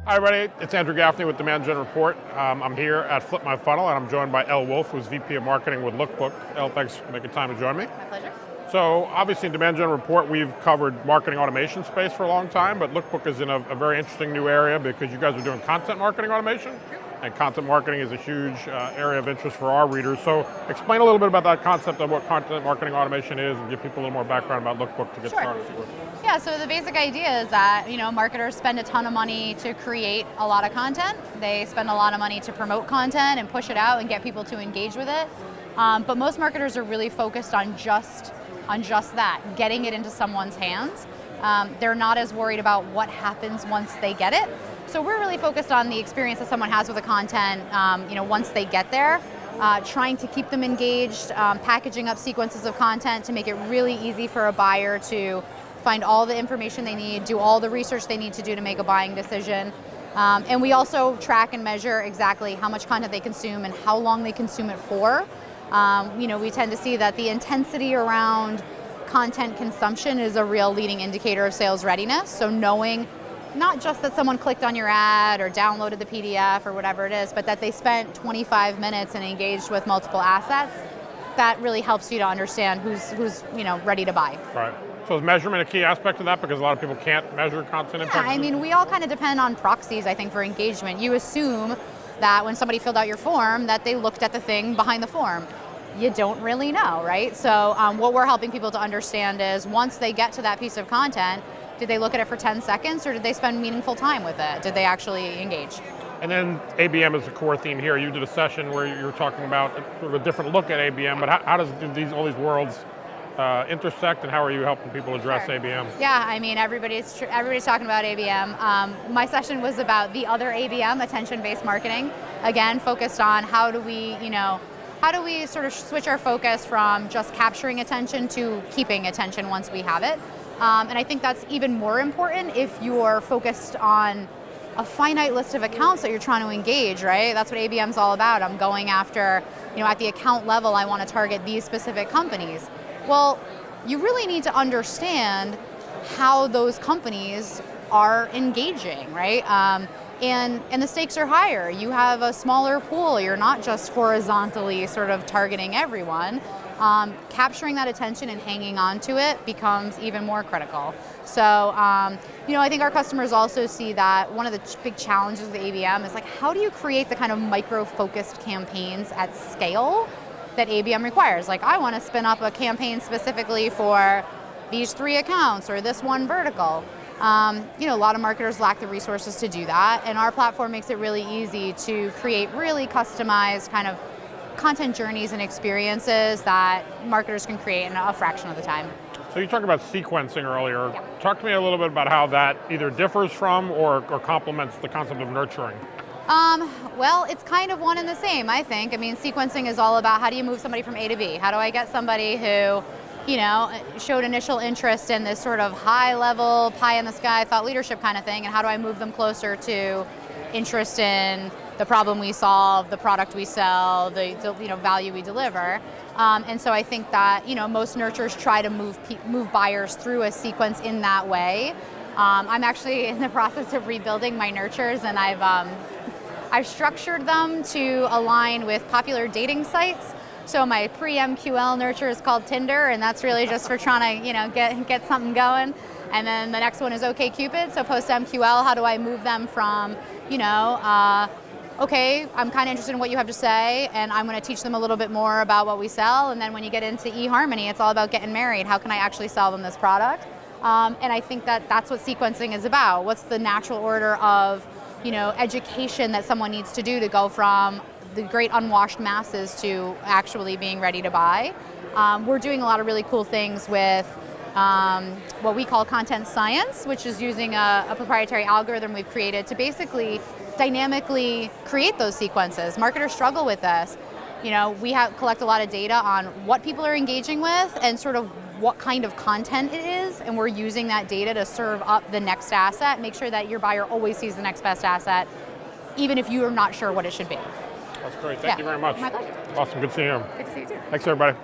Hi everybody, it's Andrew Gaffney with Demand Gen Report. I'm here at Flip My Funnel and I'm joined by Elle Woulfe, who's VP of Marketing with LookBook. Elle, thanks for making time to join me. My pleasure. So obviously in Demand Gen Report we've covered marketing automation space for a long time, but LookBook is in a very interesting new area because you guys are doing content marketing automation. And content marketing is a huge area of interest for our readers. So explain a little bit about that concept of what content marketing automation is and give people a little more background about LookBook to get started. Yeah, so the basic idea is that, marketers spend a ton of money to create a lot of content. They spend a lot of money to promote content and push it out and get people to engage with it. But most marketers are really focused on just that, getting it into someone's hands. They're not as worried about what happens once they get it. So we're really focused on the experience that someone has with the content, once they get there, trying to keep them engaged, packaging up sequences of content to make it really easy for a buyer to find all the information they need, do all the research they need to do to make a buying decision. And we also track and measure exactly how much content they consume and how long they consume it for. We tend to see that the intensity around content consumption is a real leading indicator of sales readiness. So knowing not just that someone clicked on your ad or downloaded the PDF or whatever it is, but that they spent 25 minutes and engaged with multiple assets, that really helps you to understand who's ready to buy. Right. So is measurement a key aspect of that? Because a lot of people can't measure content impact? Yeah, we all kind of depend on proxies, I think, for engagement. You assume that when somebody filled out your form that they looked at the thing behind the form. You don't really know, right? So what we're helping people to understand is once they get to that piece of content, did they look at it for 10 seconds or did they spend meaningful time with it? Did they actually engage? And then ABM is the core theme here. You did a session where you were talking about sort of a different look at ABM, but how does all these worlds intersect, and how are you helping people address ABM? Yeah, everybody's talking about ABM. My session was about the other ABM, attention-based marketing. Again, focused on how do we sort of switch our focus from just capturing attention to keeping attention once we have it. And I think that's even more important if you're focused on a finite list of accounts that you're trying to engage, right? That's what ABM's all about. I'm going after, at the account level, I want to target these specific companies. Well, you really need to understand how those companies are engaging, right? And the stakes are higher. You have a smaller pool. You're not just horizontally sort of targeting everyone. Capturing that attention and hanging on to it becomes even more critical. So, I think our customers also see that one of the big challenges with ABM is like, how do you create the kind of micro-focused campaigns at scale that ABM requires? Like, I want to spin up a campaign specifically for these 3 accounts or this one vertical. A lot of marketers lack the resources to do that, and our platform makes it really easy to create really customized kind of content journeys and experiences that marketers can create in a fraction of the time. So you talked about sequencing earlier. Yeah. Talk to me a little bit about how that either differs from or complements the concept of nurturing. Well, it's kind of one and the same, I think. Sequencing is all about how do you move somebody from A to B? How do I get somebody who showed initial interest in this sort of high-level, pie-in-the-sky thought leadership kind of thing, and how do I move them closer to interest in the problem we solve, the product we sell, the value we deliver. And so I think that most nurturers try to move buyers through a sequence in that way. I'm actually in the process of rebuilding my nurtures, and I've structured them to align with popular dating sites. So my pre-MQL nurture is called Tinder, and that's really just for trying to get something going. And then the next one is OkCupid. So post-MQL, how do I move them from okay, I'm kind of interested in what you have to say, and I'm going to teach them a little bit more about what we sell. And then when you get into eHarmony, it's all about getting married. How can I actually sell them this product? And I think that that's what sequencing is about. What's the natural order of education that someone needs to do to go from the great unwashed masses to actually being ready to buy? We're doing a lot of really cool things with what we call content science, which is using a proprietary algorithm we've created to basically dynamically create those sequences. Marketers struggle with this. We collect a lot of data on what people are engaging with and sort of what kind of content it is, and we're using that data to serve up the next asset, make sure that your buyer always sees the next best asset, even if you are not sure what it should be. That's great. Thank you very much. My pleasure. Awesome. Good seeing you. Good to see you too. Thanks, everybody.